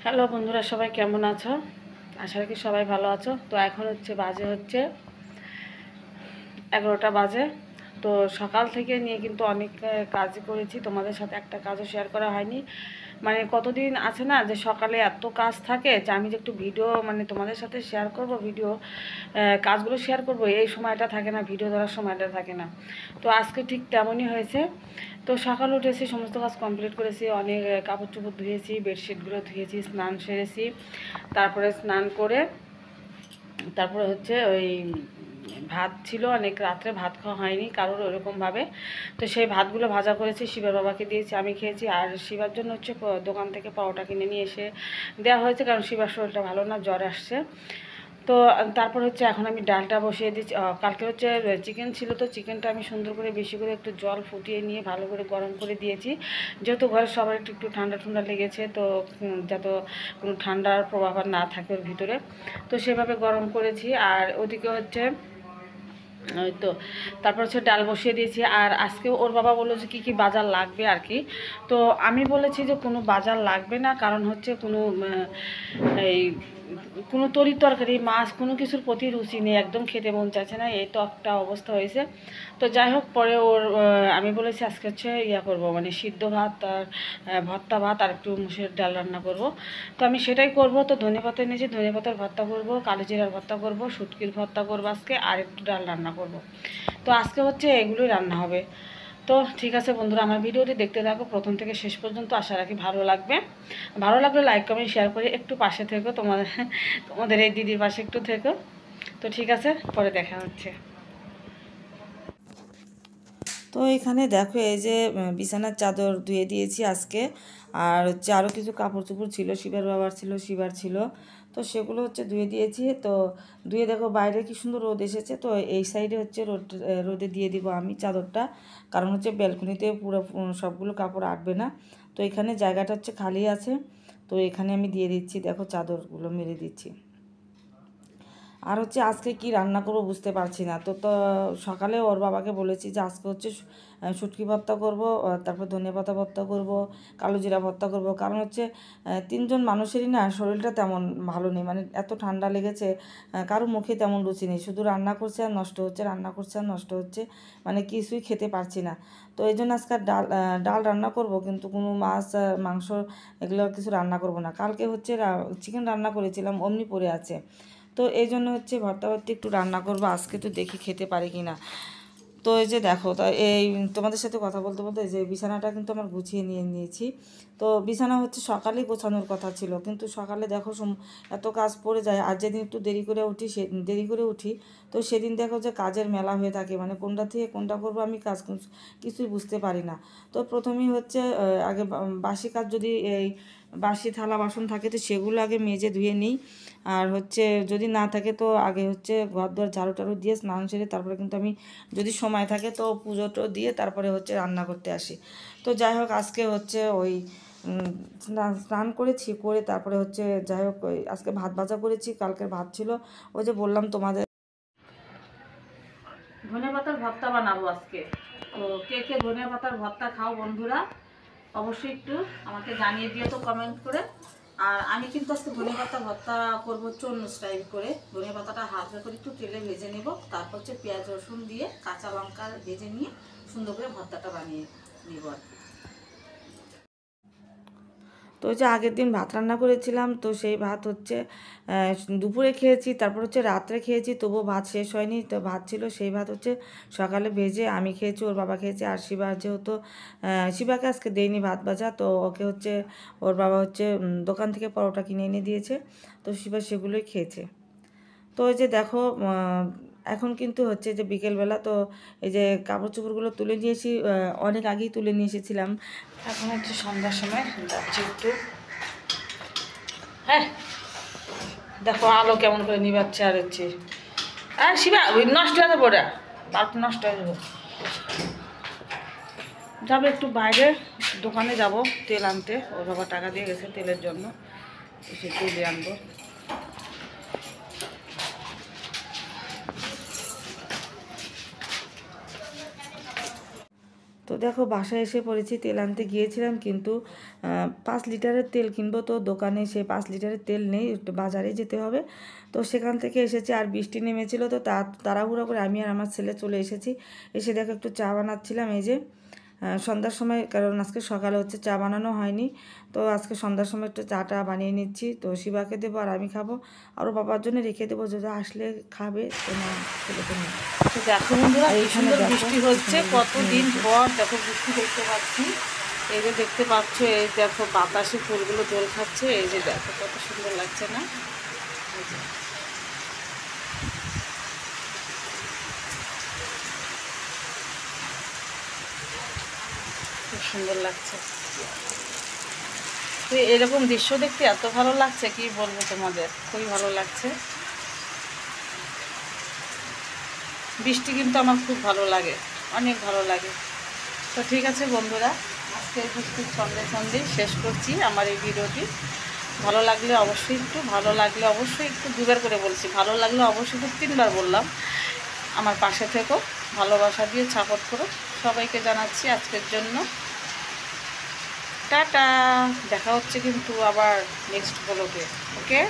Hello বন্ধুরা, সবাই কেমন আছো? আশা রাখি সবাই ভালো আছো। তো এখন বাজে 11টা বাজে। তো সকাল থেকে নিয়ে কিন্তু অনেক কাজ করেছি, তোমাদের সাথে একটা কাজও শেয়ার করা হয়নি। মানে কতদিন আছে না যে সকালে এত কাজ থাকে যে আমি যে একটু ভিডিও মানে তোমাদের সাথে শেয়ার করব, ভিডিও কাজগুলো শেয়ার করব, এই সময়টা থাকে না, ভিডিও ধরার সময়টা থাকে না। তো আজকে ঠিক তেমনই হয়েছে। তো সকালে উঠেছি, সমস্ত কাজ কমপ্লিট করেছি, অনেক কাপড় চোপড় ধুয়েছি, বেডশিটগুলো ধুয়েছি, স্নান সেরেছি। তারপরে স্নান করে তারপরে ওই ভাত ছিল, অনেক রাত্রে ভাত খাওয়া হয়নি কারোর ওরকমভাবে। তো সেই ভাতগুলো ভাজা করেছি, শিবার বাবাকে দিয়েছি, আমি খেয়েছি। আর শিবার জন্য দোকান থেকে পরোটা কিনে নিয়ে এসে দেওয়া হয়েছে, কারণ শিবার শরীরটা ভালো না, জ্বর আসছে। তো তারপর এখন আমি ডালটা বসিয়ে দিচ্ছি। কালকে চিকেন ছিল, তো চিকেনটা আমি সুন্দর করে বেশি করে একটু জল ফুটিয়ে নিয়ে ভালো করে গরম করে দিয়েছি, যেহেতু ঘরের সবার একটু একটু ঠান্ডা ঠান্ডা লেগেছে, তো যাতে কোনো ঠান্ডার প্রভাব আর না থাকে ওর ভিতরে। তো সেভাবে গরম করেছি। আর ওদিকে ওই তো তারপর ডাল বসিয়ে দিয়েছি। আর আজকে ওর বাবা বললো যে কী কী বাজার লাগবে আর কি। তো আমি বলেছি যে কোনো বাজার লাগবে না, কারণ কোনো এই কোনো তরি তরকারি মাছ কোনো কিছুর প্রতি রুচি নেই, একদম খেতে মন চাইছে না, এই তো একটা অবস্থা হয়েছে। তো যাই হোক, পরে আমি বলেছি আজকে ইয়া করব, মানে সিদ্ধ ভাত আর ভর্তা ভাত আর একটু মুসুর ডাল রান্না করব। তো আমি সেটাই করব। তো ধনেপাতা এনেছি, ধনেপাতার ভর্তা করব, কালো জিরার ভর্তা করব, শুটকির ভর্তা করব আজকে, আর একটু ডাল রান্না করব। তো আজকে এগুলোই রান্না হবে। তো ঠিক আছে বন্ধুরা, আমার ভিডিওটি দেখতে থাকো প্রথম থেকে শেষ পর্যন্ত, আশা রাখি ভালো লাগবে। ভালো লাগলে লাইক কমেন্ট শেয়ার করে একটু পাশে থেকো, তোমাদের এই দিদির পাশে একটু থেকো। তো ঠিক আছে, পরে দেখা হচ্ছে। তো এখানে দেখো এই যে বিছানার চাদর ধুয়ে দিয়েছি আজকে। আর আরও কিছু কাপড় চোপড় ছিল, শিবার বাবার ছিল, শিবার ছিল, তো সেগুলো ধুয়ে দিয়েছি। তো ধুয়ে দেখো বাইরে কি সুন্দর রোদ এসেছে। তো এই সাইডে রোদে দিয়ে দিব আমি চাদরটা, কারণ ব্যালকনিতে পুরো সবগুলো কাপড় আটবে না। তো এখানে জায়গাটা খালি আছে, তো এখানে আমি দিয়ে দিচ্ছি, দেখো চাদরগুলো মেরে দিচ্ছি। আর আজকে কি রান্না করবো বুঝতে পারছি না। তো সকালে ওর বাবাকে বলেছি যে আজকে শুটকি ভর্তা করব, তারপর ধনেপাতা ভর্তা করব, কালো জিরা ভর্তা করব, কারণ তিনজন মানুষেরই না শরীরটা তেমন ভালো নেই, মানে এত ঠান্ডা লেগেছে, কারো মুখে তেমন রুচি নেই, শুধু রান্না করছে আর নষ্ট হচ্ছে, রান্না করছে আর নষ্ট হচ্ছে, মানে কিছুই খেতে পারছি না। তো এই জন্য আজকে ডাল রান্না করব, কিন্তু কোনো মাছ মাংস এগুলো কিছু রান্না করব না। কালকে চিকেন রান্না করেছিলাম, অমনি পড়ে আছে। তো এই জন্য ভর্তা ভর্তি একটু রান্না করবো আজকে, তো দেখি খেতে পারি কি না। তো এই যে দেখো, তা এই তোমাদের সাথে কথা বলতে বলতে যে বিছানাটা কিন্তু আমার গুছিয়ে নিয়েছি। তো বিছানা সকালেই গোছানোর কথা ছিল, কিন্তু সকালে দেখো এত কাজ পড়ে যায়। আর যেদিন একটু দেরি করে উঠি, তো সেদিন দেখো যে কাজের মেলা হয়ে থাকে, মানে কোনটা থেকে কোনটা করবো আমি কিছুই বুঝতে পারি না। তো প্রথমেই আগে বাসি কাজ, যদি এই বাসি থালা বাসন থাকে তো সেগুলো আগে মেজে ধুয়ে নিই। আর যদি না থাকে তো আগে ঘর দুয়ার ঝাড়ু টাড়ু দিয়ে স্নান সেরে তারপরে কিন্তু আমি, যদি সময় থাকে তো পুজোটো দিয়ে তারপরে রান্না করতে আসি। তো যাই হোক, আজকে ওই স্নান করেছি, করে তারপরে যাই হোক ওই আজকে ভাত ভাজা করেছি, কালকের ভাত ছিল, ওই যে বললাম তোমাদের। ধনে পাতার ভর্তা বানাবো আজকে। তো কে কে ধনে পাতার ভর্তা খাও বন্ধুরা, অবশ্যই একটু আমাকে জানিয়ে দিও তো কমেন্ট করে। আর আমি কিন্তু আজকে ধনে পাতা ভর্তা করবো অন্য স্টাইল করে। ধনে পাতাটা হালকা করে একটু তেলে ভেজে নেব, তারপর পেঁয়াজ রসুন দিয়ে কাঁচা লঙ্কা ভেজে নিয়ে সুন্দর করে ভর্তাটা বানিয়ে নেব আর কি। তো আগের দিন ভাত রান্না করেছিলাম, তো সেই ভাত দুপুরে খেয়েছি, তারপর রাত্রে খেয়েছি, তবুও ভাত শেষ হয়নি। তো ভাত ছিল, সেই ভাত সকালে ভেজে আমি খেয়েছি, ওর বাবা খেয়েছে। আর শিবার যেহেতু শিবাকে আজকে দেয়নি ভাত ভাজা, তো ওকে ওর বাবা দোকান থেকে পরোটা কিনে এনে দিয়েছে, তো শিবা সেগুলোই খেয়েছে। তো এই যে দেখো, এখন কিন্তু যে বিকেলবেলা, তো এই যে কাপড় চোপড়গুলো তুলে নিয়েছি, অনেক আগেই তুলে নিয়ে এসেছিলাম। এখন সন্ধ্যার সময় যাচ্ছি একটু। হ্যাঁ, দেখো আলো কেমন করে নিবাচ্ছে। আর শিবা ওই নষ্ট হয়ে যাবো, ওটা বাল্ব নষ্ট হয়ে যাবো। যাবে একটু বাইরে, দোকানে যাব তেল আনতে, ওর বাবা টাকা দিয়ে গেছে তেলের জন্য, সে তেলে আনবো। তো দেখো বাসায় এসে পড়েছি, তেল আনতে গিয়েছিলাম কিন্তু 5 লিটারের তেল কিনবো, তো দোকানে সে 5 লিটারের তেল নেই, একটু বাজারে যেতে হবে। তো সেখান থেকে এসেছি, আর বৃষ্টি নেমেছিল, তো তাড়াহুড়ো করে আমি আর আমার ছেলে চলে এসেছি। এসে দেখো একটু চা বানাচ্ছিলাম, এই যে সন্ধ্যার সময়, কারণ আজকে সকালে হচ্ছে চা বানানো হয়নি, তো আজকে সন্ধ্যার সময় একটু চাটা বানিয়ে নিচ্ছি। তো শিবাকে দেবো আর আমি খাবো, আর ওর বাবার জন্য রেখে দেবো, যদি আসলে খাবে, তো না ছেলেকে নেই। তো দেখো বন্ধুরা, কি এইখানে সুন্দর দেখো বৃষ্টি কি হচ্ছে, সুন্দর কতদিন বৃষ্টি পর দেখো বৃষ্টি দেখতে পাচ্ছি। এই যে দেখতে পাচ্ছ, এই দেখো বাতাসে ফুলগুলো জল খাচ্ছে, এই যে দেখো কত সুন্দর লাগছে না? এই যে খুব সুন্দর লাগছে। তো এরকম দৃশ্য দেখতে এত ভালো লাগছে, কি বলবো তোমাদের, খুবই ভালো লাগছে। বৃষ্টি কিন্তু আমার খুব ভালো লাগে, অনেক ভালো লাগে। তো ঠিক আছে বন্ধুরা, আজকে বৃষ্টির সন্ধ্যে সন্ধ্যেই শেষ করছি আমার এই ভিডিওটি। ভালো লাগলে অবশ্যই একটু দুবার করে বলছি, ভালো লাগলে অবশ্যই তো 3বার বললাম। আমার পাশে থেকো, ভালোবাসা দিয়ে সাপোর্ট করো। সবাইকে জানাচ্ছি আজকের জন্য টাটা। দেখা হচ্ছে কিন্তু আবার নেক্সট ব্লগে। ওকে।